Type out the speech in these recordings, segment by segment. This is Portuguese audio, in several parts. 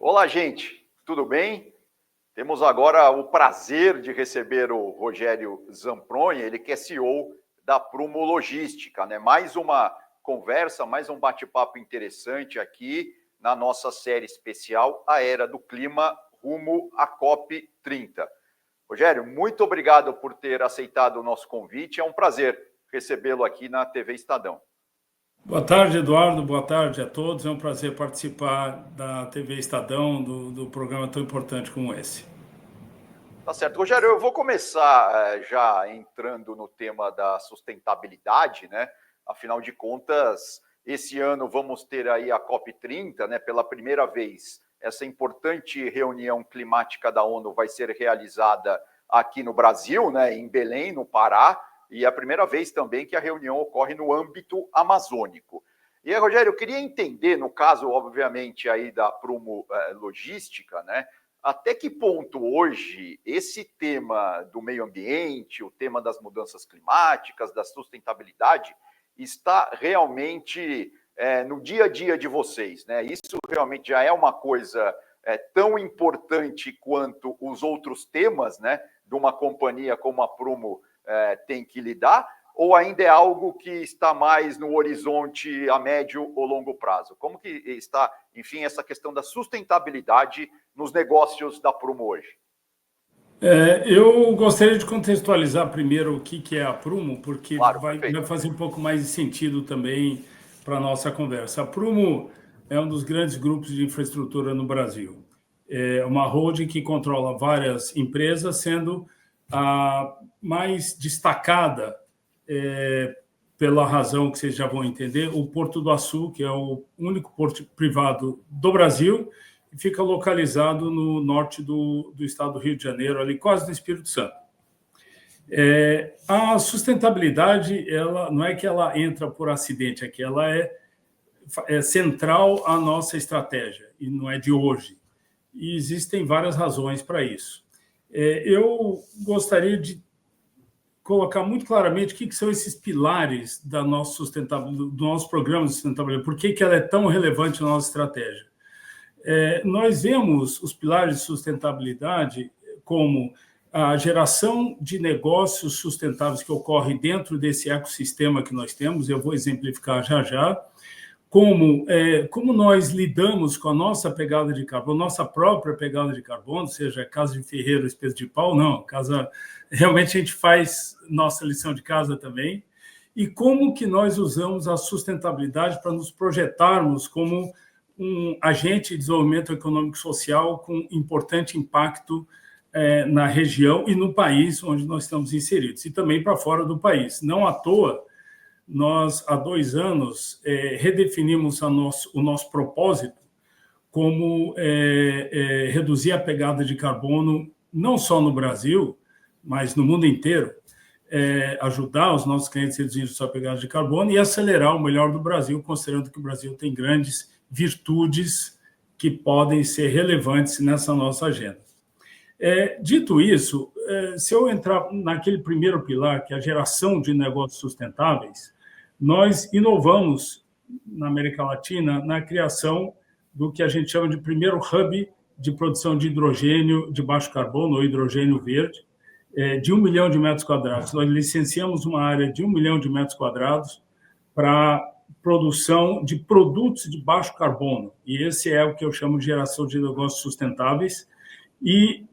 Olá, gente, tudo bem? Temos agora o prazer de receber o Rogério Zampronha, ele que é CEO da Prumo Logística, né? Mais uma conversa, mais um bate-papo interessante aqui na nossa série especial A Era do Clima, rumo à COP30. Rogério, muito obrigado por ter aceitado o nosso convite, é um prazer recebê-lo aqui na TV Estadão. Boa tarde, Eduardo. Boa tarde a todos. É um prazer participar da TV Estadão, do programa tão importante como esse. Tá certo. Rogério, eu vou começar já entrando no tema da sustentabilidade, né? Afinal de contas, esse ano vamos ter aí a COP30, né? Pela primeira vez, essa importante reunião climática da ONU vai ser realizada aqui no Brasil, né? Em Belém, no Pará, e é a primeira vez também que a reunião ocorre no âmbito amazônico. E aí, Rogério, eu queria entender, no caso, obviamente, aí da Prumo Logística, né? Até que ponto hoje esse tema do meio ambiente, o tema das mudanças climáticas, da sustentabilidade, está realmente no dia a dia de vocês, né? Isso realmente já é uma coisa tão importante quanto os outros temas, né? De uma companhia como a Prumo tem que lidar, ou ainda é algo que está mais no horizonte a médio ou longo prazo? Como que está, enfim, essa questão da sustentabilidade nos negócios da Prumo hoje? Eu gostaria de contextualizar primeiro o que é a Prumo, porque Claro, vai perfeito. fazer um pouco mais de sentido também para a nossa conversa. A Prumo é um dos grandes grupos de infraestrutura no Brasil. É uma holding que controla várias empresas, sendo a mais destacada, pela razão que vocês já vão entender, o Porto do Açu, que é o único porto privado do Brasil, e fica localizado no norte do estado do Rio de Janeiro, ali quase no Espírito Santo. A sustentabilidade, ela não é que ela entra por acidente aqui, ela é central à nossa estratégia, e não é de hoje. E existem várias razões para isso. Eu gostaria de colocar muito claramente o que são esses pilares da nossa sustentabilidade, do nosso programa de sustentabilidade, por que ela é tão relevante na nossa estratégia. Nós vemos os pilares de sustentabilidade como a geração de negócios sustentáveis que ocorre dentro desse ecossistema que nós temos, eu vou exemplificar já, como nós lidamos com a nossa pegada de carbono, nossa própria pegada de carbono, seja casa de ferreiro, espeto de pau, não, realmente a gente faz nossa lição de casa também, e como que nós usamos a sustentabilidade para nos projetarmos como um agente de desenvolvimento econômico e social com importante impacto na região e no país onde nós estamos inseridos, e também para fora do país. Não à toa, nós, há 2 anos, redefinimos o nosso propósito como reduzir a pegada de carbono, não só no Brasil, mas no mundo inteiro, ajudar os nossos clientes a reduzir sua pegada de carbono e acelerar o melhor do Brasil, considerando que o Brasil tem grandes virtudes que podem ser relevantes nessa nossa agenda. Dito isso, se eu entrar naquele primeiro pilar, que é a geração de negócios sustentáveis, nós inovamos na América Latina na criação do que a gente chama de primeiro hub de produção de hidrogênio de baixo carbono, ou hidrogênio verde, de 1 milhão de metros quadrados. Nós licenciamos uma área de 1 milhão de metros quadrados para produção de produtos de baixo carbono. E esse é o que eu chamo de geração de negócios sustentáveis. E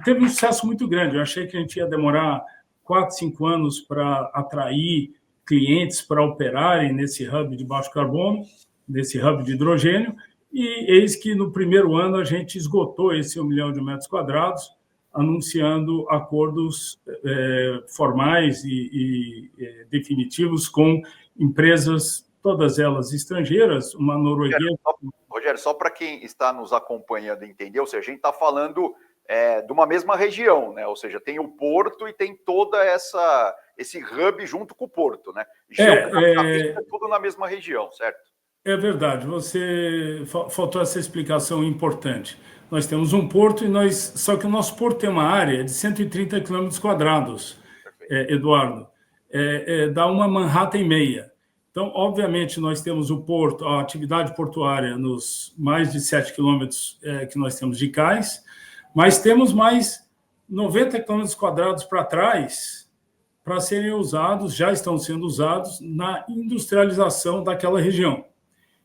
teve um sucesso muito grande. Eu achei que a gente ia demorar 4, 5 anos para atrair clientes para operarem nesse hub de baixo carbono, nesse hub de hidrogênio, e eis que no primeiro ano a gente esgotou esse 1 milhão de metros quadrados, anunciando acordos formais e definitivos com empresas, todas elas estrangeiras, uma norueguesa. Rogério, só para quem está nos acompanhando entender, ou seja, a gente está falando de uma mesma região, né? Ou seja, tem o porto e tem toda esse hub junto com o porto, né? Geograficamente é tudo na mesma região, certo? É verdade, faltou essa explicação importante. Nós temos um porto só que o nosso porto tem uma área de 130 quilômetros quadrados, Eduardo. Dá uma Manhattan e meia. Então, obviamente, nós temos o porto, a atividade portuária nos mais de 7 quilômetros que nós temos de cais, mas temos mais 90 quilômetros quadrados para trás para serem usados, já estão sendo usados na industrialização daquela região.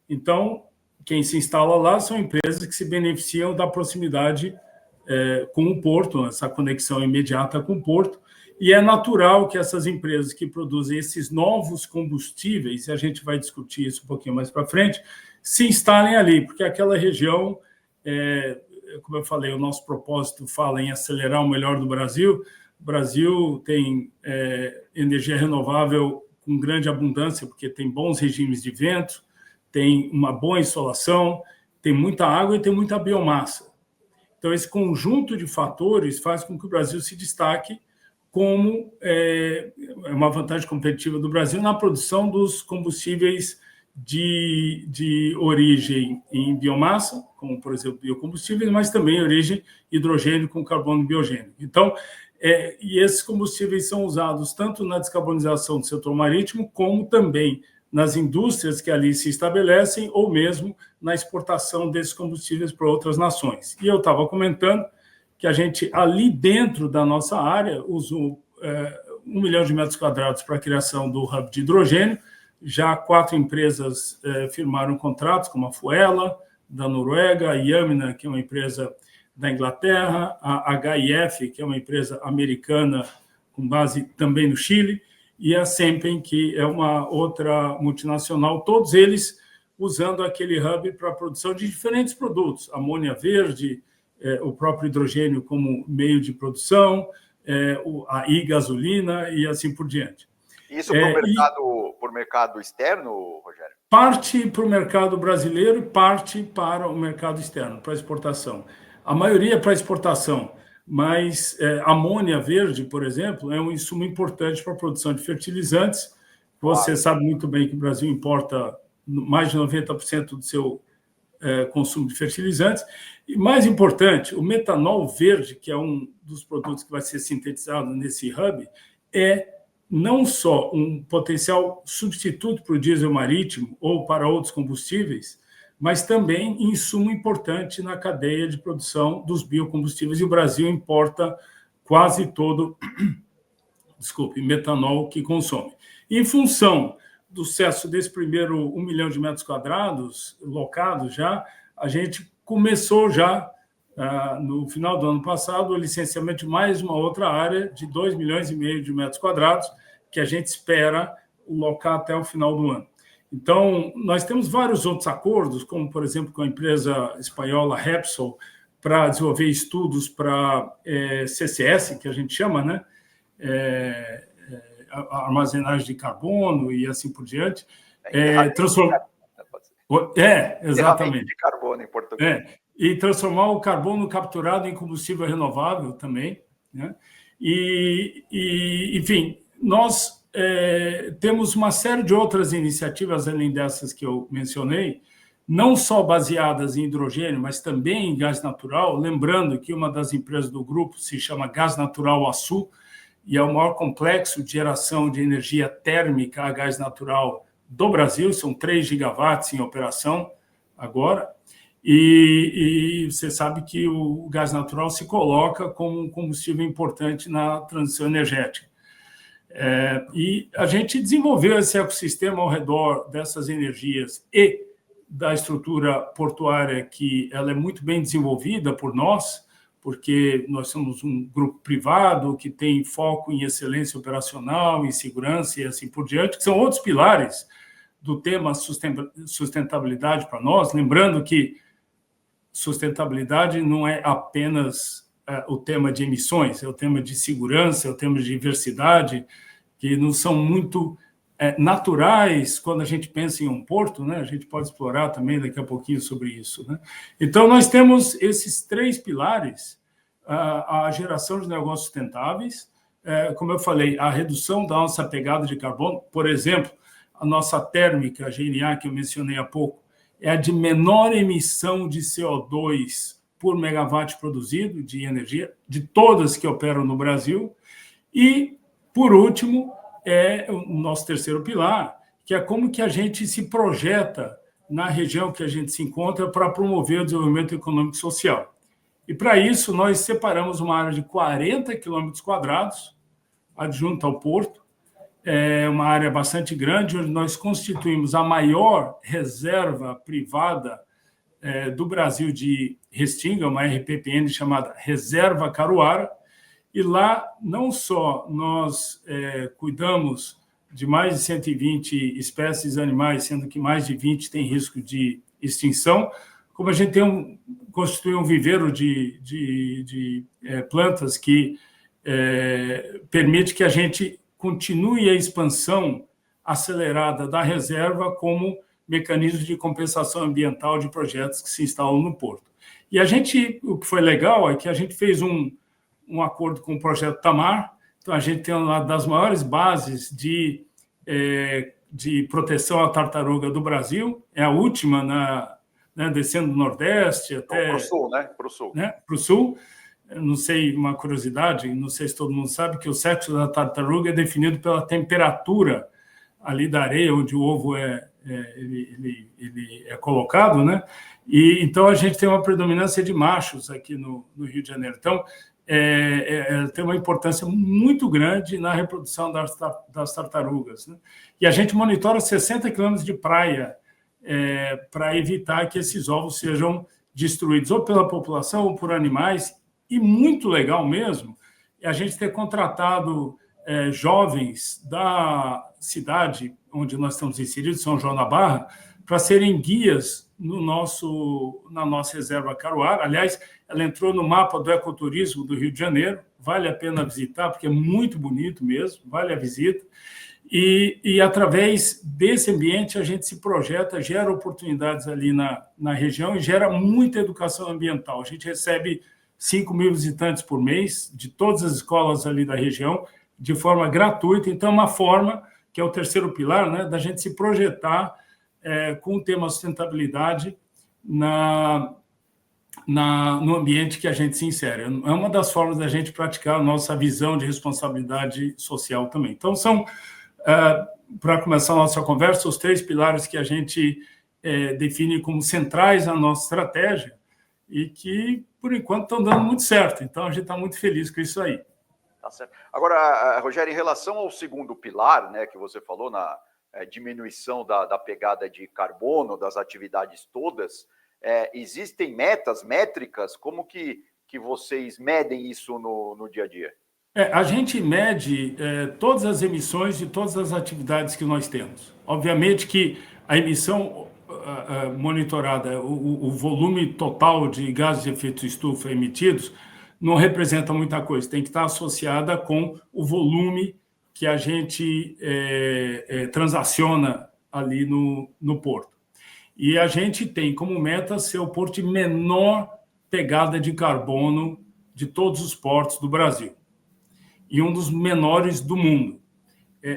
Então, quem se instala lá são empresas que se beneficiam da proximidade com o porto, essa conexão imediata com o porto, e é natural que essas empresas que produzem esses novos combustíveis, e a gente vai discutir isso um pouquinho mais para frente, se instalem ali, porque aquela região, como eu falei, o nosso propósito fala em acelerar o melhor do Brasil. O Brasil tem energia renovável com grande abundância, porque tem bons regimes de vento, tem uma boa insolação, tem muita água e tem muita biomassa. Então, esse conjunto de fatores faz com que o Brasil se destaque como uma vantagem competitiva do Brasil na produção dos combustíveis de origem em biomassa, como, por exemplo, biocombustíveis, mas também origem hidrogênio com carbono biogênico. Então, e esses combustíveis são usados tanto na descarbonização do setor marítimo, como também nas indústrias que ali se estabelecem, ou mesmo na exportação desses combustíveis para outras nações. E eu estava comentando que a gente, ali dentro da nossa área, usou 1 milhão de metros quadrados para a criação do hub de hidrogênio. Já 4 empresas firmaram contratos, como a Fuela, da Noruega, a Yamina, que é uma empresa da Inglaterra, a HIF, que é uma empresa americana com base também no Chile, e a Sempen, que é uma outra multinacional, todos eles usando aquele hub para a produção de diferentes produtos, amônia verde, o próprio hidrogênio como meio de produção, a e-gasolina e assim por diante. Isso por mercado externo, Rogério? Parte para o mercado brasileiro e parte para o mercado externo, para exportação. A maioria é para exportação, mas amônia verde, por exemplo, é um insumo importante para a produção de fertilizantes. Você sabe muito bem que o Brasil importa mais de 90% do seu consumo de fertilizantes. E, mais importante, o metanol verde, que é um dos produtos que vai ser sintetizado nesse hub, é não só um potencial substituto para o diesel marítimo ou para outros combustíveis, mas também insumo importante na cadeia de produção dos biocombustíveis. E o Brasil importa quase todo, metanol que consome. Em função do sucesso desse primeiro 1 milhão de metros quadrados locados já, a gente começou já, no final do ano passado, o licenciamento de mais uma outra área de 2,5 milhões de metros quadrados, que a gente espera locar até o final do ano. Então, nós temos vários outros acordos, como, por exemplo, com a empresa espanhola Repsol, para desenvolver estudos para CCS, que a gente chama, né? Armazenagem de carbono e assim por diante. Exatamente. De carbono em português. E transformar o carbono capturado em combustível renovável também, né? Enfim, nós temos uma série de outras iniciativas, além dessas que eu mencionei, não só baseadas em hidrogênio, mas também em gás natural. Lembrando que uma das empresas do grupo se chama Gás Natural Açu, e é o maior complexo de geração de energia térmica a gás natural do Brasil, são 3 gigawatts em operação agora, e você sabe que o gás natural se coloca como um combustível importante na transição energética. E a gente desenvolveu esse ecossistema ao redor dessas energias e da estrutura portuária, que ela é muito bem desenvolvida por nós, porque nós somos um grupo privado que tem foco em excelência operacional, em segurança e assim por diante, que são outros pilares do tema sustentabilidade para nós. Lembrando que sustentabilidade não é apenas o tema de emissões, é o tema de segurança, é o tema de diversidade, que não são muito naturais quando a gente pensa em um porto, né? A gente pode explorar também daqui a pouquinho sobre isso, né? Então, nós temos esses 3 pilares: a geração de negócios sustentáveis, como eu falei, a redução da nossa pegada de carbono. Por exemplo, a nossa térmica, a GNA, que eu mencionei há pouco, é a de menor emissão de CO2 por megawatt produzido de energia, de todas que operam no Brasil. E, por último, é o nosso terceiro pilar, que é como que a gente se projeta na região que a gente se encontra para promover o desenvolvimento econômico e social. E, para isso, nós separamos uma área de 40 quilômetros quadrados, adjunta ao porto, é uma área bastante grande, onde nós constituímos a maior reserva privada do Brasil de Restinga, uma RPPN chamada Reserva Caruara, e lá não só nós cuidamos de mais de 120 espécies animais, sendo que mais de 20 têm risco de extinção, como a gente constitui um viveiro de plantas que permite que a gente continue a expansão acelerada da reserva como mecanismo de compensação ambiental de projetos que se instalam no porto. E o que foi legal é que a gente fez um acordo com o projeto Tamar. Então, a gente tem uma das maiores bases de proteção à tartaruga do Brasil, é a última, descendo do Nordeste até... Para o Sul, né? Para o Sul. Para o Sul. Não sei, uma curiosidade, não sei se todo mundo sabe, que o sexo da tartaruga é definido pela temperatura ali da areia, onde o ovo ele é colocado, né? E então a gente tem uma predominância de machos aqui no Rio de Janeiro. Então, tem uma importância muito grande na reprodução das tartarugas, né? E a gente monitora 60 quilômetros de praia para evitar que esses ovos sejam destruídos ou pela população ou por animais. E muito legal mesmo é a gente ter contratado jovens da cidade onde nós estamos inseridos, São João da Barra, para serem guias na nossa reserva Caruara. Aliás, ela entrou no mapa do ecoturismo do Rio de Janeiro, vale a pena visitar, porque é muito bonito mesmo, vale a visita. E através desse ambiente, a gente se projeta, gera oportunidades ali na região e gera muita educação ambiental. A gente recebe 5.000 visitantes por mês, de todas as escolas ali da região, de forma gratuita. Então, é uma forma, que é o terceiro pilar, né, da gente se projetar com o tema sustentabilidade no ambiente que a gente se insere. É uma das formas da gente praticar a nossa visão de responsabilidade social também. Então, para começar a nossa conversa, os 3 pilares que a gente define como centrais na nossa estratégia e que, por enquanto, estão dando muito certo. Então, a gente está muito feliz com isso aí. Tá certo. Agora, Rogério, em relação ao segundo pilar, né, que você falou, na diminuição da pegada de carbono, das atividades todas, existem métricas? Como que vocês medem isso no dia a dia? A gente mede todas as emissões de todas as atividades que nós temos. Obviamente que a emissão monitorada, o volume total de gases de efeito estufa emitidos, não representa muita coisa, tem que estar associada com o volume que a gente transaciona ali no porto. E a gente tem como meta ser o porto de menor pegada de carbono de todos os portos do Brasil e um dos menores do mundo.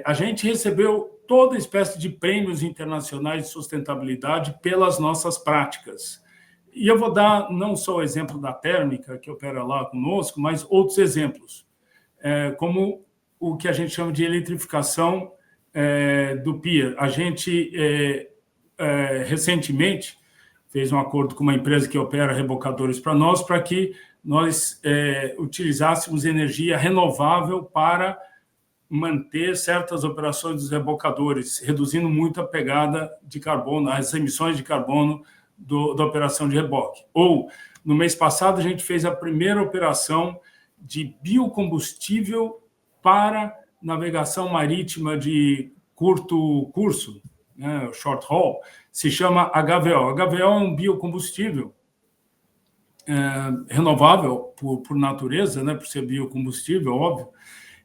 A gente recebeu toda espécie de prêmios internacionais de sustentabilidade pelas nossas práticas. E eu vou dar não só o exemplo da térmica, que opera lá conosco, mas outros exemplos, como o que a gente chama de eletrificação do PIA. A gente, recentemente, fez um acordo com uma empresa que opera rebocadores para nós, para que nós utilizássemos energia renovável para manter certas operações dos rebocadores, reduzindo muito a pegada de carbono, as emissões de carbono da operação de reboque. Ou, no mês passado, a gente fez a primeira operação de biocombustível para navegação marítima de curto curso, né, short haul, se chama HVO. HVO é um biocombustível renovável por natureza, né, por ser biocombustível, óbvio,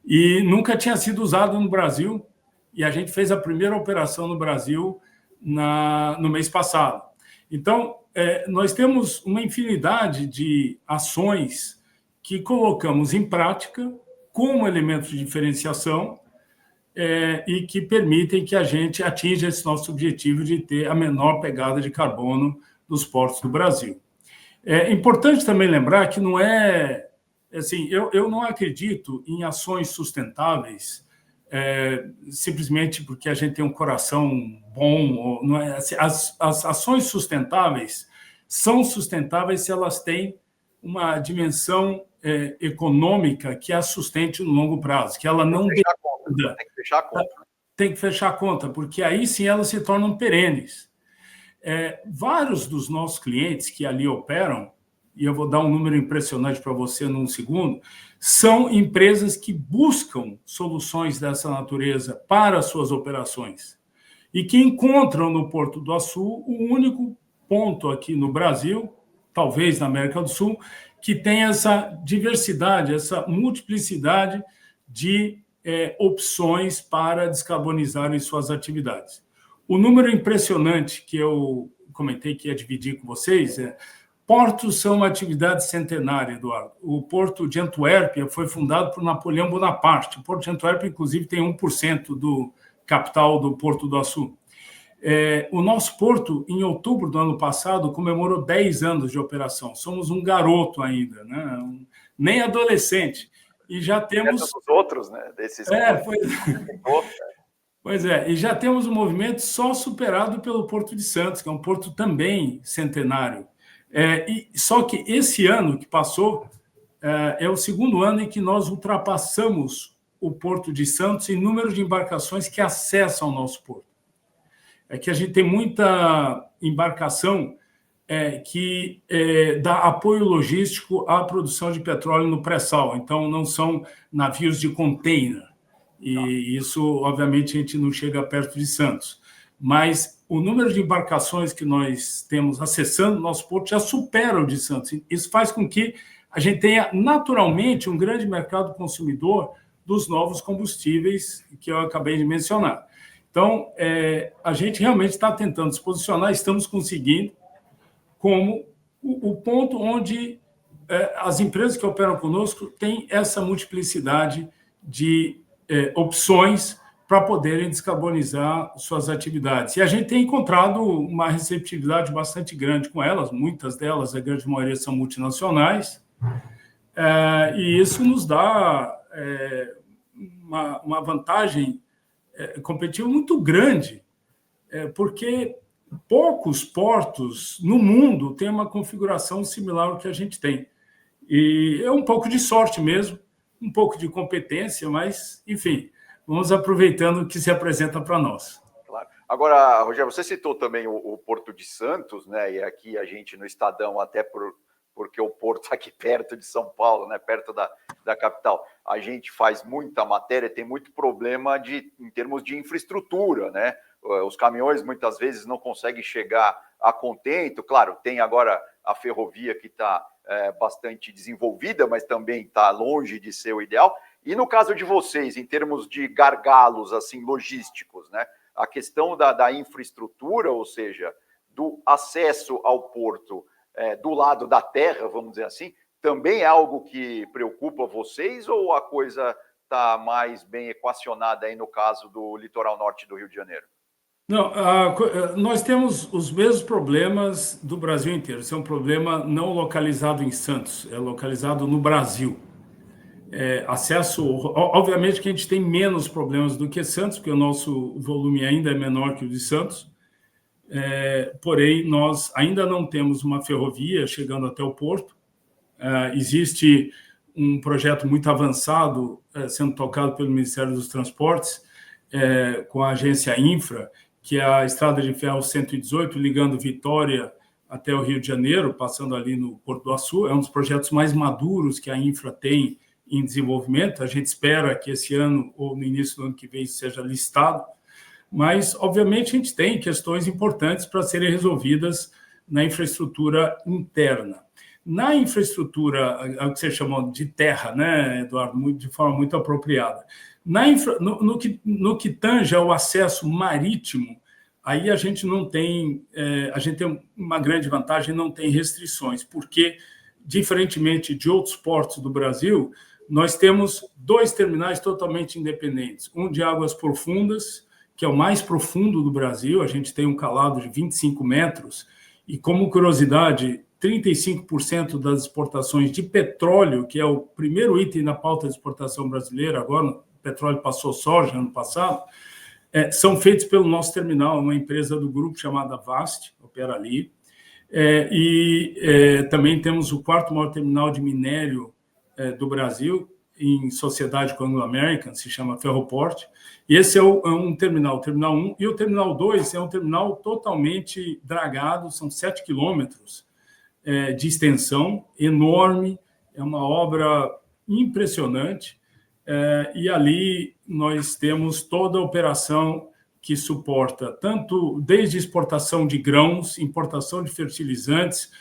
e nunca tinha sido usado no Brasil, e a gente fez a primeira operação no Brasil no mês passado. Então, nós temos uma infinidade de ações que colocamos em prática como elementos de diferenciação e que permitem que a gente atinja esse nosso objetivo de ter a menor pegada de carbono dos portos do Brasil. É importante também lembrar que não é... Assim, eu não acredito em ações sustentáveis simplesmente porque a gente tem um coração bom. Ou não é, assim, as ações sustentáveis são sustentáveis se elas têm uma dimensão econômica que a sustente no longo prazo, que ela não dependa. Tem que fechar a conta. Tem que fechar a conta, porque aí sim elas se tornam perenes. Vários dos nossos clientes que ali operam, e eu vou dar um número impressionante para você num segundo, são empresas que buscam soluções dessa natureza para suas operações e que encontram no Porto do Açu o único ponto aqui no Brasil, talvez na América do Sul, que tem essa diversidade, essa multiplicidade de opções para descarbonizarem suas atividades. O número impressionante que eu comentei que ia dividir com vocês portos são uma atividade centenária, Eduardo. O Porto de Antuérpia foi fundado por Napoleão Bonaparte. O Porto de Antuérpia, inclusive, tem 1% do capital do Porto do Açu. O nosso porto, em outubro do ano passado, comemorou 10 anos de operação. Somos um garoto ainda, né? Nem adolescente. E já temos... Os outros, né? Desses Pois é, e já temos um movimento só superado pelo Porto de Santos, que é um porto também centenário. Só que esse ano que passou é o segundo ano em que nós ultrapassamos o Porto de Santos em número de embarcações que acessam o nosso porto. É que a gente tem muita embarcação que dá apoio logístico à produção de petróleo no pré-sal, então não são navios de container. E isso, obviamente, a gente não chega perto de Santos. Mas o número de embarcações que nós temos acessando o nosso porto já supera o de Santos. Isso faz com que a gente tenha, naturalmente, um grande mercado consumidor dos novos combustíveis que eu acabei de mencionar. Então, a gente realmente está tentando se posicionar, estamos conseguindo, como o ponto onde as empresas que operam conosco têm essa multiplicidade de opções para poderem descarbonizar suas atividades. E a gente tem encontrado uma receptividade bastante grande com elas, muitas delas, a grande maioria, são multinacionais, e isso nos dá uma vantagem competitiva muito grande, porque poucos portos no mundo têm uma configuração similar ao que a gente tem. E é um pouco de sorte mesmo, um pouco de competência, mas, enfim, vamos aproveitando o que se apresenta para nós. Claro. Agora, Rogério, você citou também o Porto de Santos, né? E aqui a gente no Estadão, até porque o Porto aqui perto de São Paulo, né? Perto da capital, a gente faz muita matéria, tem muito problema em termos de infraestrutura, né? Os caminhões muitas vezes não conseguem chegar a contento. Claro, tem agora a ferrovia que está bastante desenvolvida, mas também está longe de ser o ideal. E no caso de vocês, em termos de gargalos assim, logísticos, né? A questão da infraestrutura, ou seja, do acesso ao porto do lado da terra, vamos dizer assim, também é algo que preocupa vocês ou a coisa está mais bem equacionada aí no caso do litoral norte do Rio de Janeiro? Não, nós temos os mesmos problemas do Brasil inteiro. Esse é um problema não localizado em Santos, é localizado no Brasil. Acesso, obviamente que a gente tem menos problemas do que Santos, porque o nosso volume ainda é menor que o de Santos, porém nós ainda não temos uma ferrovia chegando até o porto. Existe um projeto muito avançado sendo tocado pelo Ministério dos Transportes, com a agência Infra, que é a Estrada de Ferro 118, ligando Vitória até o Rio de Janeiro, passando ali no Porto do Açu. É um dos projetos mais maduros que a Infra tem em desenvolvimento. A gente espera que esse ano ou no início do ano que vem seja listado, mas, obviamente, a gente tem questões importantes para serem resolvidas na infraestrutura interna. Na infraestrutura, o que você chamou de terra, né, Eduardo, de forma muito apropriada, no que tange ao acesso marítimo, aí a gente não tem, a gente tem uma grande vantagem, não tem restrições, porque, diferentemente de outros portos do Brasil, nós temos 2 terminais totalmente independentes, um de águas profundas, que é o mais profundo do Brasil, a gente tem um calado de 25 metros, e como curiosidade, 35% das exportações de petróleo, que é o primeiro item na pauta de exportação brasileira, agora petróleo passou soja ano passado, são feitos pelo nosso terminal, uma empresa do grupo chamada Vast, opera ali. Também temos o quarto maior terminal de minério do Brasil, em sociedade com a Anglo-American, se chama Ferroport. E esse é um terminal, o Terminal 1. E o Terminal 2 é um terminal totalmente dragado, são 7 quilômetros de extensão, enorme, é uma obra impressionante. E ali nós temos toda a operação que suporta tanto desde exportação de grãos, importação de fertilizantes,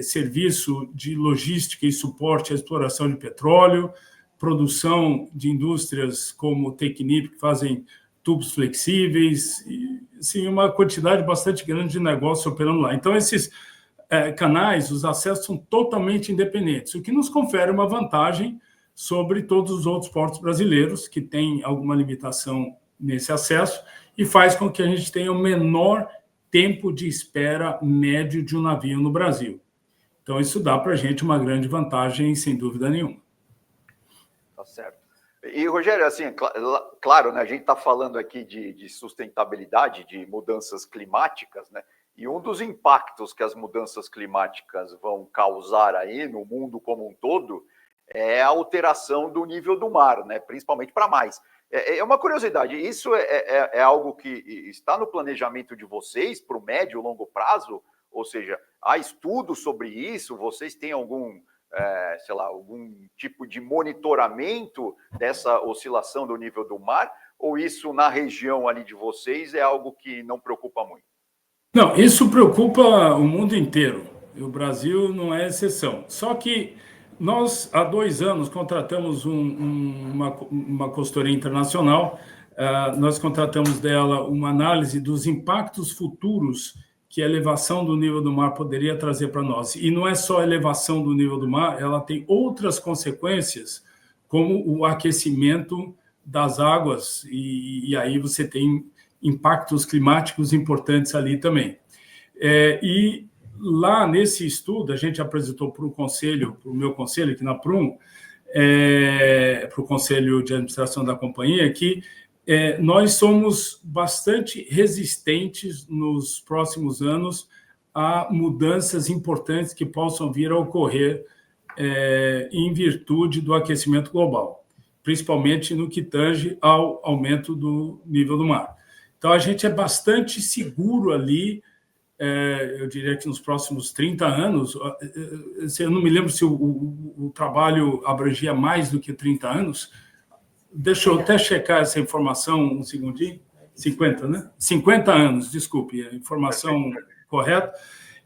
serviço de logística e suporte à exploração de petróleo, produção de indústrias como Technip, que fazem tubos flexíveis, sim, uma quantidade bastante grande de negócios operando lá. Então, esses canais, os acessos são totalmente independentes, o que nos confere uma vantagem sobre todos os outros portos brasileiros que têm alguma limitação nesse acesso e faz com que a gente tenha o menor tempo de espera médio de um navio no Brasil. Então, isso dá para a gente uma grande vantagem, sem dúvida nenhuma. Tá certo. E, Rogério, assim, claro, né, a gente está falando aqui de sustentabilidade, de mudanças climáticas, né? E um dos impactos que as mudanças climáticas vão causar aí no mundo como um todo é a alteração do nível do mar, né? Principalmente para mais. É uma curiosidade, isso é algo que está no planejamento de vocês para o médio e longo prazo? Ou seja, há estudos sobre isso? Vocês têm algum, sei lá, algum tipo de monitoramento dessa oscilação do nível do mar? Ou isso na região ali de vocês é algo que não preocupa muito? Não, isso preocupa o mundo inteiro. O Brasil não é exceção. Só que nós, há 2 anos, contratamos uma consultoria internacional. Nós contratamos dela uma análise dos impactos futuros que a elevação do nível do mar poderia trazer para nós. E não é só a elevação do nível do mar, ela tem outras consequências, como o aquecimento das águas, e aí você tem impactos climáticos importantes ali também. E lá nesse estudo, a gente apresentou para o conselho, para o meu conselho aqui na Prum, para o conselho de administração da companhia, que nós somos bastante resistentes nos próximos anos a mudanças importantes que possam vir a ocorrer em virtude do aquecimento global, principalmente no que tange ao aumento do nível do mar. Então, a gente é bastante seguro ali. Eu diria que nos próximos 30 anos, eu não me lembro se o trabalho abrangia mais do que 30 anos. Deixa eu até checar essa informação um segundinho. 50, né? 50 anos, desculpe, a informação correta.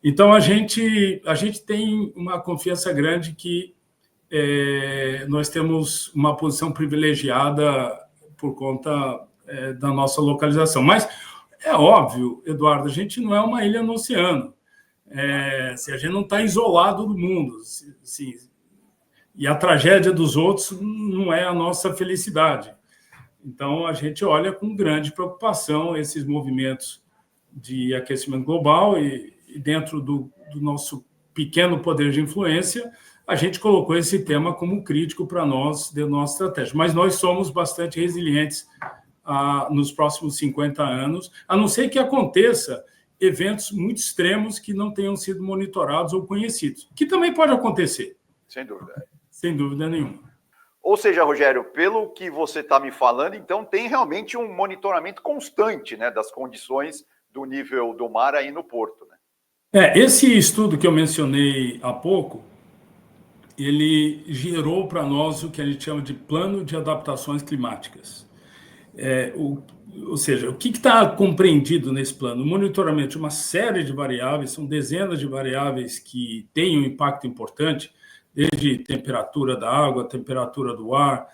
Então, a gente tem uma confiança grande que nós temos uma posição privilegiada por conta da nossa localização. Mas é óbvio, Eduardo, a gente não é uma ilha no oceano. A gente não está isolado do mundo. E a tragédia dos outros não é a nossa felicidade. Então, a gente olha com grande preocupação esses movimentos de aquecimento global e dentro do nosso pequeno poder de influência, a gente colocou esse tema como crítico para nós, de nossa estratégia. Mas nós somos bastante resilientes nos próximos 50 anos, a não ser que aconteça eventos muito extremos que não tenham sido monitorados ou conhecidos, que também pode acontecer. Sem dúvida. Sem dúvida nenhuma. Ou seja, Rogério, pelo que você está me falando, então tem realmente um monitoramento constante, né, das condições do nível do mar aí no porto, né? Esse estudo que eu mencionei há pouco, ele gerou para nós o que a gente chama de plano de adaptações climáticas. Ou seja, o que está compreendido nesse plano? O monitoramento de uma série de variáveis, são dezenas de variáveis que têm um impacto importante, desde temperatura da água, temperatura do ar,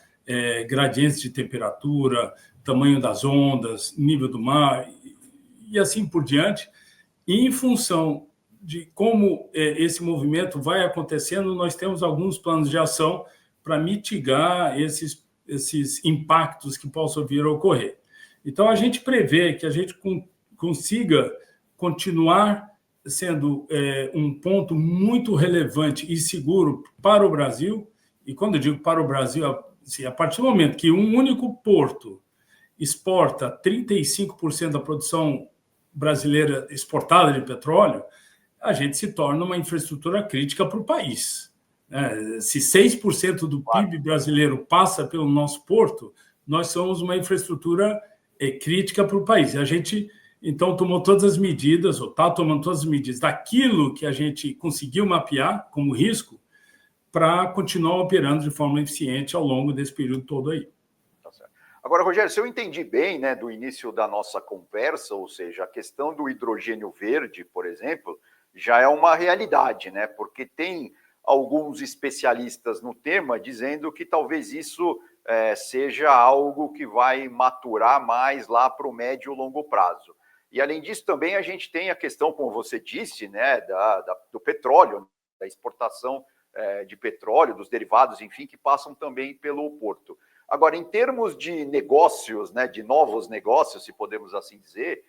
gradientes de temperatura, tamanho das ondas, nível do mar, e assim por diante. E em função de como esse movimento vai acontecendo, nós temos alguns planos de ação para mitigar esses impactos que possam vir a ocorrer. Então, a gente prevê que a gente consiga continuar sendo um ponto muito relevante e seguro para o Brasil, e quando eu digo para o Brasil, assim, a partir do momento que um único porto exporta 35% da produção brasileira exportada de petróleo, a gente se torna uma infraestrutura crítica para o país. Se 6% do PIB brasileiro passa pelo nosso porto, nós somos uma infraestrutura crítica para o país. E a gente, então, tomou todas as medidas, ou está tomando todas as medidas daquilo que a gente conseguiu mapear como risco, para continuar operando de forma eficiente ao longo desse período todo aí. Tá certo. Agora, Rogério, se eu entendi bem, né, do início da nossa conversa, ou seja, a questão do hidrogênio verde, por exemplo, já é uma realidade, né? Porque tem alguns especialistas no tema dizendo que talvez isso seja algo que vai maturar mais lá para o médio e longo prazo. E, além disso, também a gente tem a questão, como você disse, né, do petróleo, da exportação de petróleo, dos derivados, enfim, que passam também pelo porto. Agora, em termos de negócios, né, de novos negócios, se podemos assim dizer,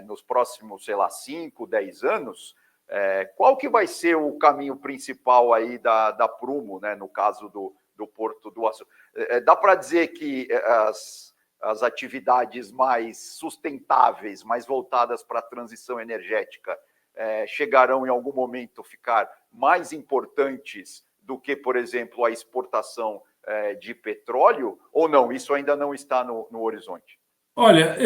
nos próximos, sei lá, 5, 10 anos, qual que vai ser o caminho principal aí da Prumo, né, no caso do Porto do Açu? Dá para dizer que as atividades mais sustentáveis, mais voltadas para a transição energética, chegarão em algum momento a ficar mais importantes do que, por exemplo, a exportação de petróleo, ou não? Isso ainda não está no horizonte? Olha,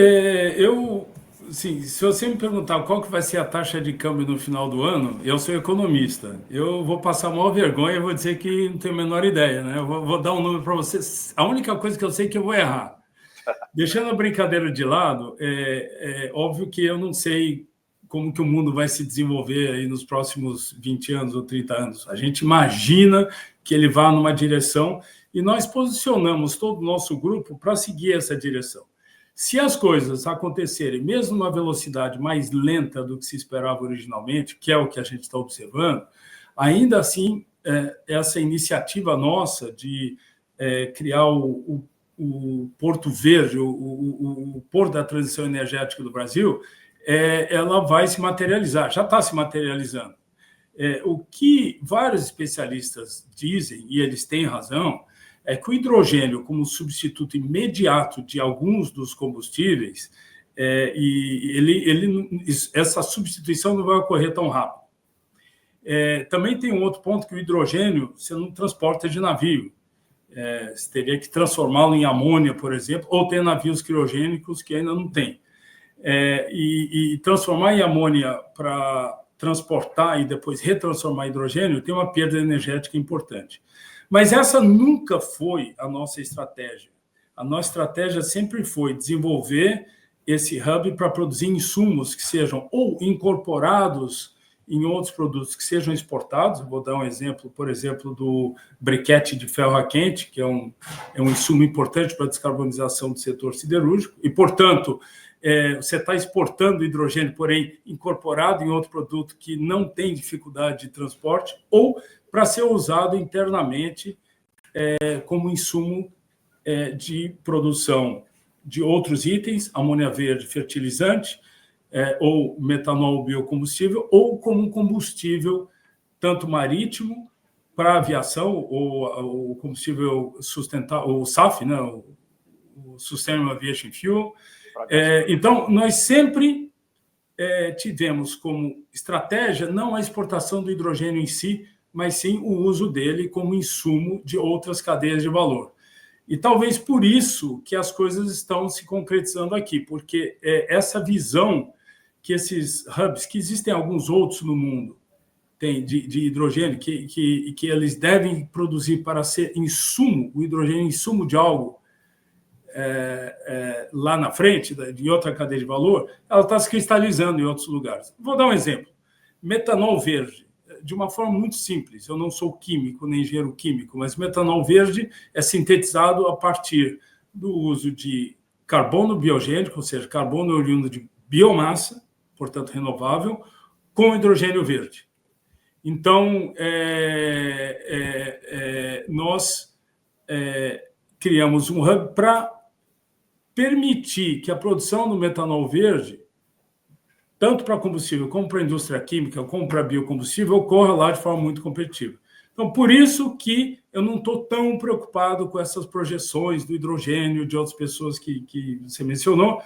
assim, se você me perguntar qual que vai ser a taxa de câmbio no final do ano, eu sou economista. Eu vou passar a maior vergonha e vou dizer que não tenho a menor ideia, né? Eu vou dar um número para vocês. A única coisa que eu sei é que eu vou errar. Deixando a brincadeira de lado, é óbvio que eu não sei como que o mundo vai se desenvolver aí nos próximos 20 anos ou 30 anos. A gente imagina que ele vá numa direção e nós posicionamos todo o nosso grupo para seguir essa direção. Se as coisas acontecerem, mesmo numa velocidade mais lenta do que se esperava originalmente, que é o que a gente está observando, ainda assim, essa iniciativa nossa de criar o Porto Verde, o Porto da Transição Energética do Brasil, ela vai se materializar, já está se materializando. O que vários especialistas dizem, e eles têm razão, é que o hidrogênio, como substituto imediato de alguns dos combustíveis, essa substituição não vai ocorrer tão rápido. Também tem um outro ponto, que o hidrogênio você não transporta de navio. Você teria que transformá-lo em amônia, por exemplo, ou ter navios criogênicos que ainda não tem. E transformar em amônia para transportar e depois retransformar em hidrogênio tem uma perda energética importante. Mas essa nunca foi a nossa estratégia. A nossa estratégia sempre foi desenvolver esse hub para produzir insumos que sejam ou incorporados em outros produtos que sejam exportados. Vou dar um exemplo, por exemplo, do briquete de ferro a quente, que é um insumo importante para a descarbonização do setor siderúrgico, e, portanto, você está exportando hidrogênio, porém incorporado em outro produto que não tem dificuldade de transporte, ou para ser usado internamente como insumo de produção de outros itens, amônia verde, fertilizante, ou metanol biocombustível, ou como um combustível tanto marítimo para a aviação, ou o combustível sustentável, o SAF, né, o Sustainable Aviation Fuel. Então, nós sempre tivemos como estratégia não a exportação do hidrogênio em si, mas sim o uso dele como insumo de outras cadeias de valor. E talvez por isso que as coisas estão se concretizando aqui, porque essa visão que esses hubs, que existem alguns outros no mundo, tem de hidrogênio, que eles devem produzir para ser insumo, o hidrogênio insumo de algo lá na frente, de outra cadeia de valor, ela está se cristalizando em outros lugares. Vou dar um exemplo. Metanol verde, de uma forma muito simples. Eu não sou químico, nem engenheiro químico, mas metanol verde é sintetizado a partir do uso de carbono biogênico, ou seja, carbono oriundo de biomassa, portanto renovável, com hidrogênio verde. Então, nós criamos um hub para permitir que a produção do metanol verde, tanto para combustível como para a indústria química, como para biocombustível, ocorra lá de forma muito competitiva. Então, por isso que eu não estou tão preocupado com essas projeções do hidrogênio de outras pessoas que você mencionou,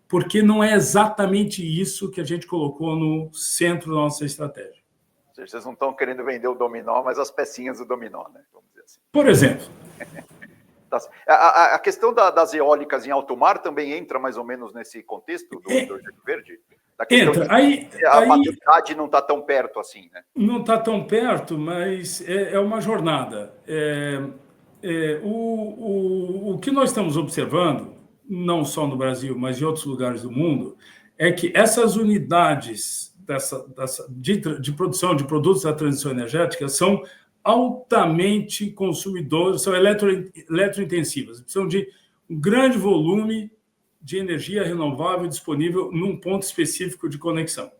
porque não é exatamente isso que a gente colocou no centro da nossa estratégia. Ou seja, vocês não estão querendo vender o dominó, mas as pecinhas do dominó, né? Vamos dizer assim. Por exemplo. A questão das eólicas em alto mar também entra mais ou menos nesse contexto do hidrogênio verde? Da questão entra. A maturidade não está tão perto assim, né? Não está tão perto, mas é uma jornada. O que nós estamos observando, não só no Brasil, mas em outros lugares do mundo, é que essas unidades de produção de produtos da transição energética são altamente consumidores, são eletrointensivas, precisam de um grande volume de energia renovável disponível num ponto específico de conexão.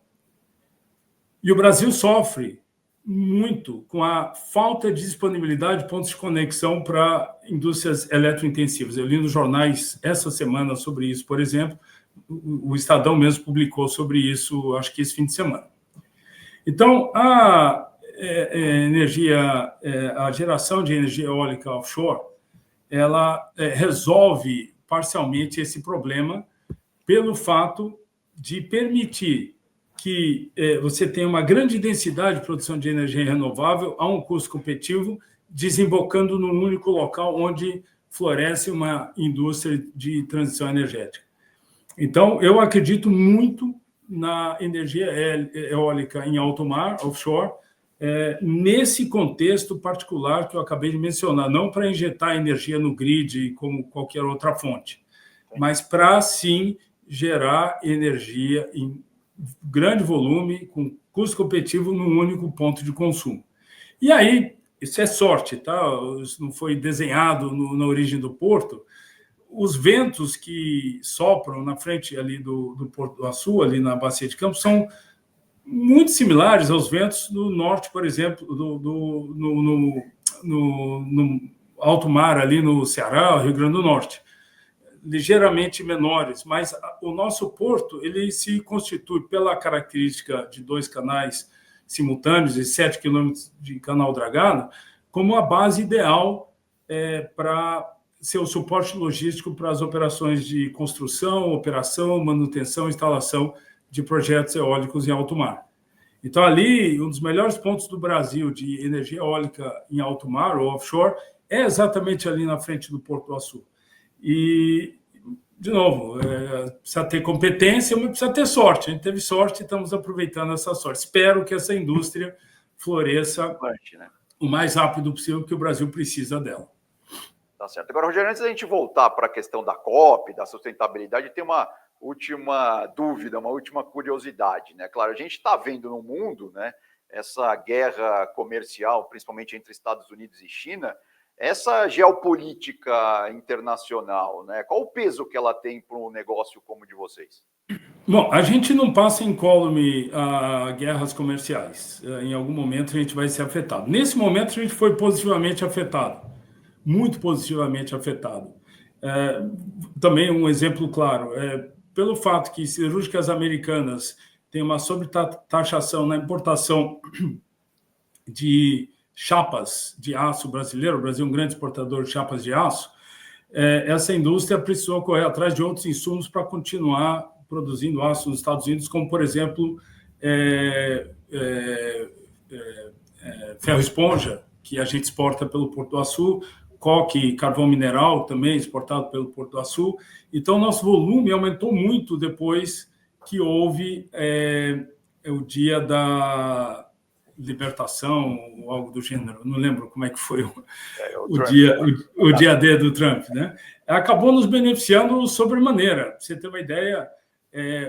E o Brasil sofre muito com a falta de disponibilidade de pontos de conexão para indústrias eletrointensivas. Eu li nos jornais essa semana sobre isso, por exemplo, o Estadão mesmo publicou sobre isso, acho que esse fim de semana. Então, a geração de energia eólica offshore, ela resolve parcialmente esse problema pelo fato de permitir que você tenha uma grande densidade de produção de energia renovável a um custo competitivo, desembocando num único local onde floresce uma indústria de transição energética. Então, eu acredito muito na energia eólica em alto mar, offshore, nesse contexto particular que eu acabei de mencionar, não para injetar energia no grid como qualquer outra fonte, mas para, sim, gerar energia em grande volume, com custo competitivo num único ponto de consumo. E aí, isso é sorte, tá? Isso não foi desenhado na origem do porto. Os ventos que sopram na frente ali do Porto do Açu, ali na Bacia de Campos, são muito similares aos ventos do norte, por exemplo, no alto mar, ali no Ceará, Rio Grande do Norte, ligeiramente menores, mas o nosso porto ele se constitui pela característica de 2 canais simultâneos e 7 quilômetros de canal dragado como a base ideal para ser o suporte logístico para as operações de construção, operação, manutenção, instalação de projetos eólicos em alto mar. Então, ali, um dos melhores pontos do Brasil de energia eólica em alto mar, ou offshore, é exatamente ali na frente do Porto do Açu. E, de novo, precisa ter competência, mas precisa ter sorte. A gente teve sorte e estamos aproveitando essa sorte. Espero que essa indústria floresça o mais rápido possível, porque o Brasil precisa dela. Tá certo. Agora, Rogério, antes da gente voltar para a questão da COP, da sustentabilidade, tem uma última dúvida, uma última curiosidade, né? Claro, a gente está vendo no mundo, né, essa guerra comercial, principalmente entre Estados Unidos e China, essa geopolítica internacional, né? Qual o peso que ela tem para um negócio como o de vocês? Bom, a gente não passa incólume a guerras comerciais. Em algum momento a gente vai ser afetado. Nesse momento a gente foi positivamente afetado, muito positivamente afetado. Também um exemplo claro, pelo fato que siderúrgicas americanas têm uma sobretaxação na importação de chapas de aço brasileiro, o Brasil é um grande exportador de chapas de aço, essa indústria precisou correr atrás de outros insumos para continuar produzindo aço nos Estados Unidos, como, por exemplo, ferro-esponja, que a gente exporta pelo Porto do Açu, coque, carvão mineral, também exportado pelo Porto do Açu. Então, nosso volume aumentou muito depois que houve o dia da libertação, ou algo do gênero. Não lembro como é que foi o dia D do Trump, né? Acabou nos beneficiando sobremaneira. Pra você ter uma ideia,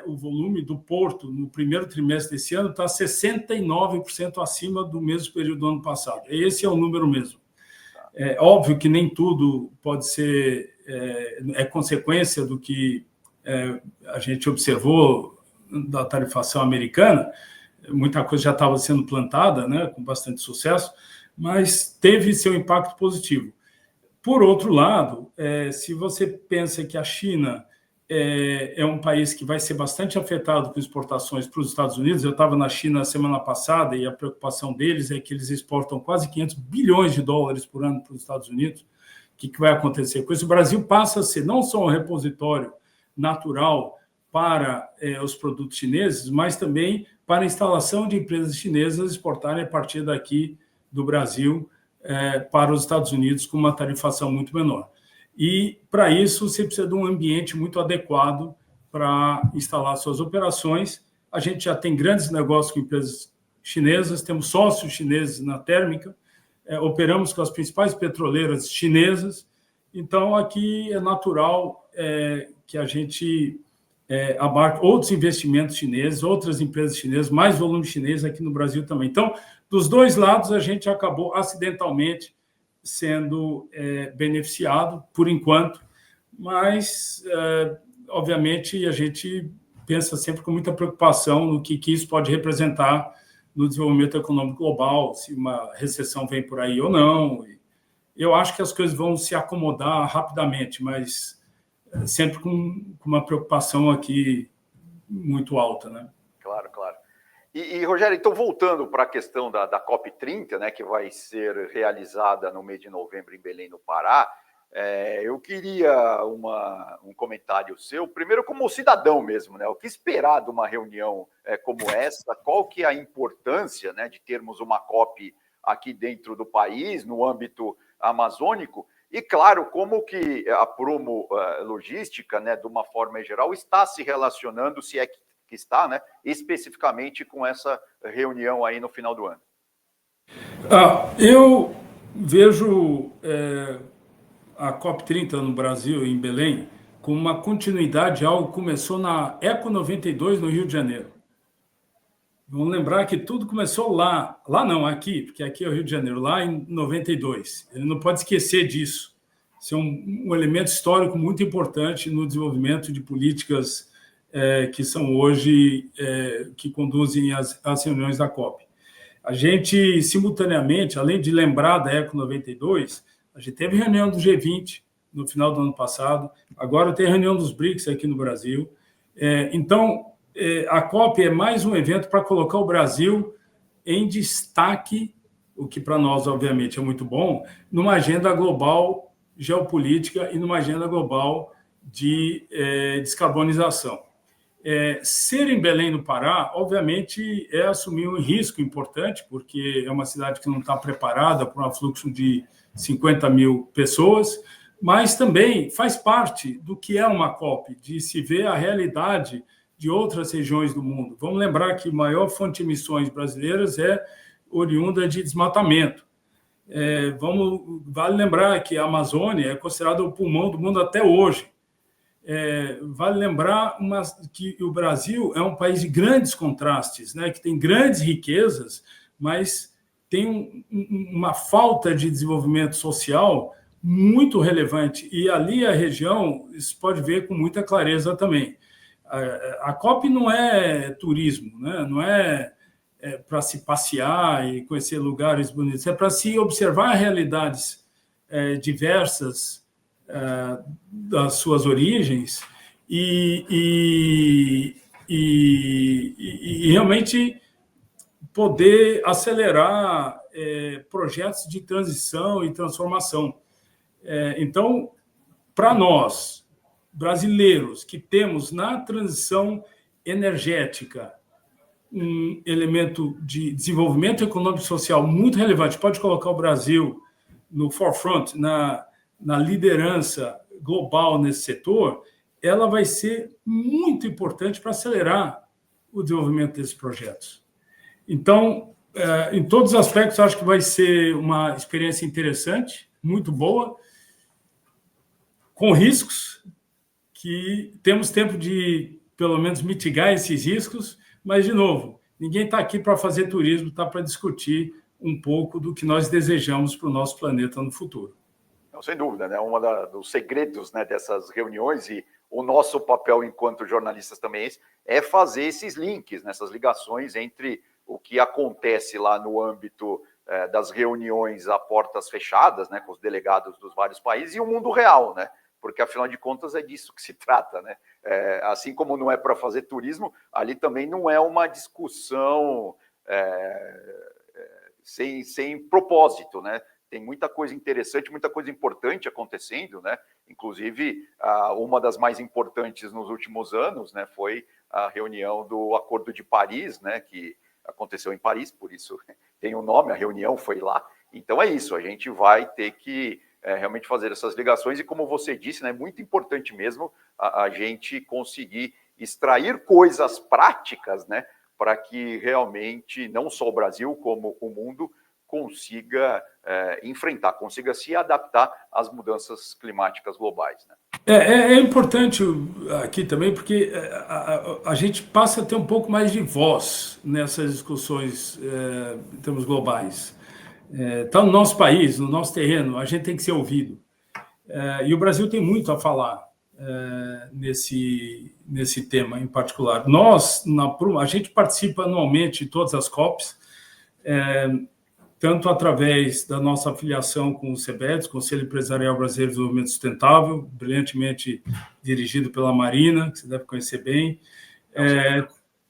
o volume do porto no primeiro trimestre desse ano está 69% acima do mesmo período do ano passado. Esse é o número mesmo. É óbvio que nem tudo pode ser consequência do que a gente observou da tarifação americana. Muita coisa já estava sendo plantada, né, com bastante sucesso, mas teve seu impacto positivo. Por outro lado, se você pensa que a China é um país que vai ser bastante afetado com exportações para os Estados Unidos. Eu estava na China semana passada e a preocupação deles é que eles exportam quase 500 bilhões de dólares por ano para os Estados Unidos. O que vai acontecer com isso? O Brasil passa a ser não só um repositório natural para os produtos chineses, mas também para a instalação de empresas chinesas exportarem a partir daqui do Brasil para os Estados Unidos com uma tarifação muito menor. E, para isso, você precisa de um ambiente muito adequado para instalar suas operações. A gente já tem grandes negócios com empresas chinesas, temos sócios chineses na térmica, operamos com as principais petroleiras chinesas. Então, aqui é natural que a gente abarque outros investimentos chineses, outras empresas chinesas, mais volume chinês aqui no Brasil também. Então, dos dois lados, a gente acabou acidentalmente sendo beneficiado, por enquanto, mas, obviamente, a gente pensa sempre com muita preocupação no que isso pode representar no desenvolvimento econômico global, se uma recessão vem por aí ou não. Eu acho que as coisas vão se acomodar rapidamente, mas sempre com uma preocupação aqui muito alta, né? Claro, claro. E Rogério, então, voltando para a questão da COP30, né, que vai ser realizada no mês de novembro em Belém, no Pará, eu queria um comentário seu, primeiro como cidadão mesmo, né? O que esperar de uma reunião como essa? Qual que é a importância, né, de termos uma COP aqui dentro do país, no âmbito amazônico? E, claro, como que a Prumo Logística, né, de uma forma geral, está se relacionando, se é que está, né, especificamente com essa reunião aí no final do ano? Eu vejo a COP30 no Brasil, em Belém, como uma continuidade de algo que começou na Eco 92, no Rio de Janeiro. Vamos lembrar que tudo começou lá não, aqui, porque aqui é o Rio de Janeiro, lá em 92. Ele não pode esquecer disso. Isso é um elemento histórico muito importante no desenvolvimento de políticas que são hoje, que conduzem as reuniões da COP. A gente, simultaneamente, além de lembrar da Eco 92, a gente teve reunião do G20 no final do ano passado, agora tem a reunião dos BRICS aqui no Brasil. Então, a COP é mais um evento para colocar o Brasil em destaque, o que para nós, obviamente, é muito bom, numa agenda global geopolítica e numa agenda global de descarbonização. Ser em Belém, no Pará, obviamente, é assumir um risco importante, porque é uma cidade que não está preparada para um fluxo de 50 mil pessoas, mas também faz parte do que é uma COP, de se ver a realidade de outras regiões do mundo. Vamos lembrar que a maior fonte de emissões brasileiras é oriunda de desmatamento. Vale lembrar que a Amazônia é considerada o pulmão do mundo até hoje. Vale lembrar que o Brasil é um país de grandes contrastes, né, que tem grandes riquezas, mas tem uma falta de desenvolvimento social muito relevante. E ali a região se pode ver com muita clareza também. A COP não é turismo, né? Não é para se passear e conhecer lugares bonitos, é para se observar realidades diversas das suas origens e realmente poder acelerar projetos de transição e transformação. Então, para nós, brasileiros, que temos na transição energética um elemento de desenvolvimento econômico e social muito relevante, pode colocar o Brasil no forefront, na liderança global nesse setor, ela vai ser muito importante para acelerar o desenvolvimento desses projetos. Então, em todos os aspectos, acho que vai ser uma experiência interessante, muito boa, com riscos, que temos tempo de, pelo menos, mitigar esses riscos, mas, de novo, ninguém está aqui para fazer turismo, está para discutir um pouco do que nós desejamos para o nosso planeta no futuro. Não, sem dúvida, né? Dos segredos, né, dessas reuniões e o nosso papel enquanto jornalistas também é fazer esses links, nessas ligações entre o que acontece lá no âmbito das reuniões a portas fechadas, né, com os delegados dos vários países, e o mundo real, né? Porque, afinal de contas, é disso que se trata, né? Assim como não é para fazer turismo, ali também não é uma discussão sem propósito, né? Tem muita coisa interessante, muita coisa importante acontecendo, né? Inclusive, uma das mais importantes nos últimos anos, né, foi a reunião do Acordo de Paris, né, que aconteceu em Paris, por isso tem o nome, a reunião foi lá. Então é isso, a gente vai ter que realmente fazer essas ligações e, como você disse, né, é muito importante mesmo a gente conseguir extrair coisas práticas, né, para que realmente não só o Brasil, como o mundo, consiga enfrentar, consiga se adaptar às mudanças climáticas globais, né? É importante aqui também, porque a gente passa a ter um pouco mais de voz nessas discussões em termos globais. Está no nosso país, no nosso terreno, a gente tem que ser ouvido. E o Brasil tem muito a falar nesse tema em particular. Nós, a gente participa anualmente de todas as COPs, tanto através da nossa afiliação com o CEBEDS, Conselho Empresarial Brasileiro de Desenvolvimento Sustentável, brilhantemente dirigido pela Marina, que você deve conhecer bem,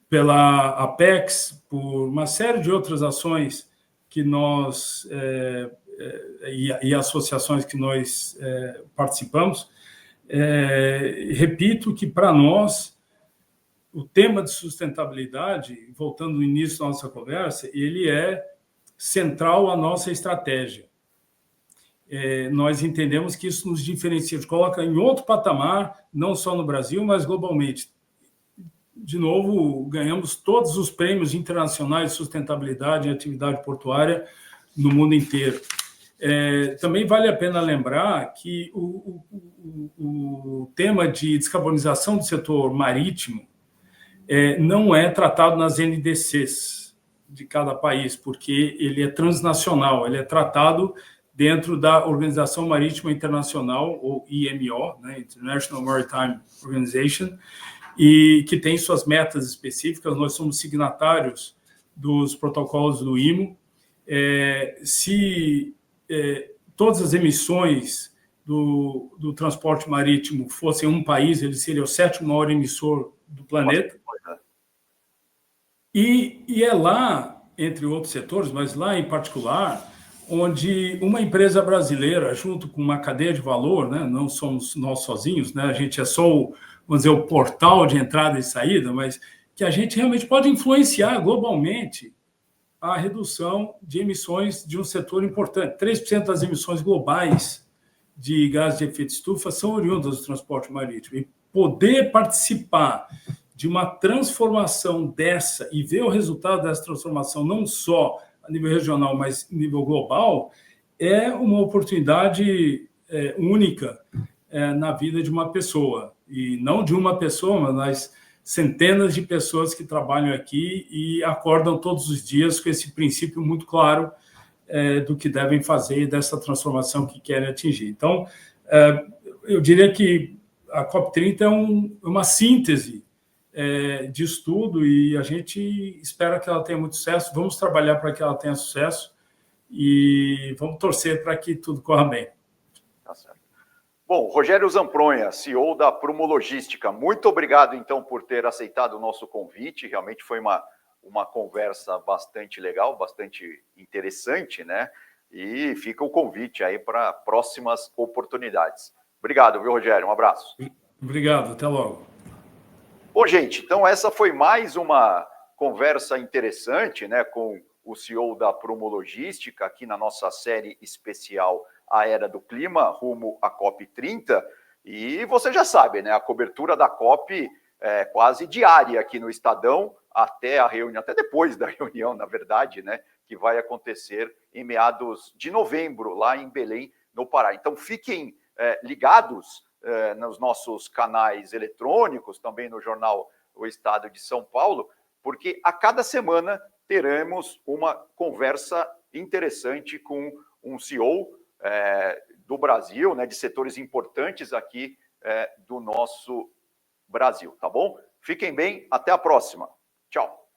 pela Apex, por uma série de outras ações que nós, e associações que nós participamos. Repito que, para nós, o tema de sustentabilidade, voltando no início da nossa conversa, ele é central à nossa estratégia. Nós entendemos que isso nos diferencia, nos coloca em outro patamar, não só no Brasil, mas globalmente. De novo, ganhamos todos os prêmios internacionais de sustentabilidade e atividade portuária no mundo inteiro. Também vale a pena lembrar que o tema de descarbonização do setor marítimo não é tratado nas NDCs de cada país, porque ele é transnacional, ele é tratado dentro da Organização Marítima Internacional, ou IMO, né, International Maritime Organization, e que tem suas metas específicas. Nós somos signatários dos protocolos do IMO. Se todas as emissões do transporte marítimo fossem um país, ele seria o 7º maior emissor do planeta. E é lá, entre outros setores, mas lá em particular, onde uma empresa brasileira, junto com uma cadeia de valor, né, não somos nós sozinhos, né, a gente é só vamos dizer, o portal de entrada e saída, mas que a gente realmente pode influenciar globalmente a redução de emissões de um setor importante. 3% das emissões globais de gases de efeito estufa são oriundas do transporte marítimo. E poder participar de uma transformação dessa e ver o resultado dessa transformação, não só a nível regional, mas a nível global, é uma oportunidade única na vida de uma pessoa. E não de uma pessoa, mas centenas de pessoas que trabalham aqui e acordam todos os dias com esse princípio muito claro do que devem fazer e dessa transformação que querem atingir. Então, eu diria que a COP30 é uma síntese disso tudo e a gente espera que ela tenha muito sucesso. Vamos trabalhar para que ela tenha sucesso e vamos torcer para que tudo corra bem. Tá certo. Bom, Rogério Zampronha, CEO da Prumo Logística, muito obrigado, então, por ter aceitado o nosso convite. Realmente foi uma conversa bastante legal, bastante interessante, né? E fica o convite aí para próximas oportunidades. Obrigado, viu, Rogério? Um abraço. Obrigado, até logo. Bom, gente, então essa foi mais uma conversa interessante, né, com o CEO da Prumo Logística, aqui na nossa série especial A Era do Clima, rumo à COP30. E você já sabe, né, a cobertura da COP é quase diária aqui no Estadão, até a reunião, até depois da reunião, na verdade, né, que vai acontecer em meados de novembro, lá em Belém, no Pará. Então, fiquem ligados nos nossos canais eletrônicos, também no jornal O Estado de São Paulo, porque a cada semana teremos uma conversa interessante com um CEO do Brasil, né, de setores importantes aqui do nosso Brasil, tá bom? Fiquem bem, até a próxima. Tchau.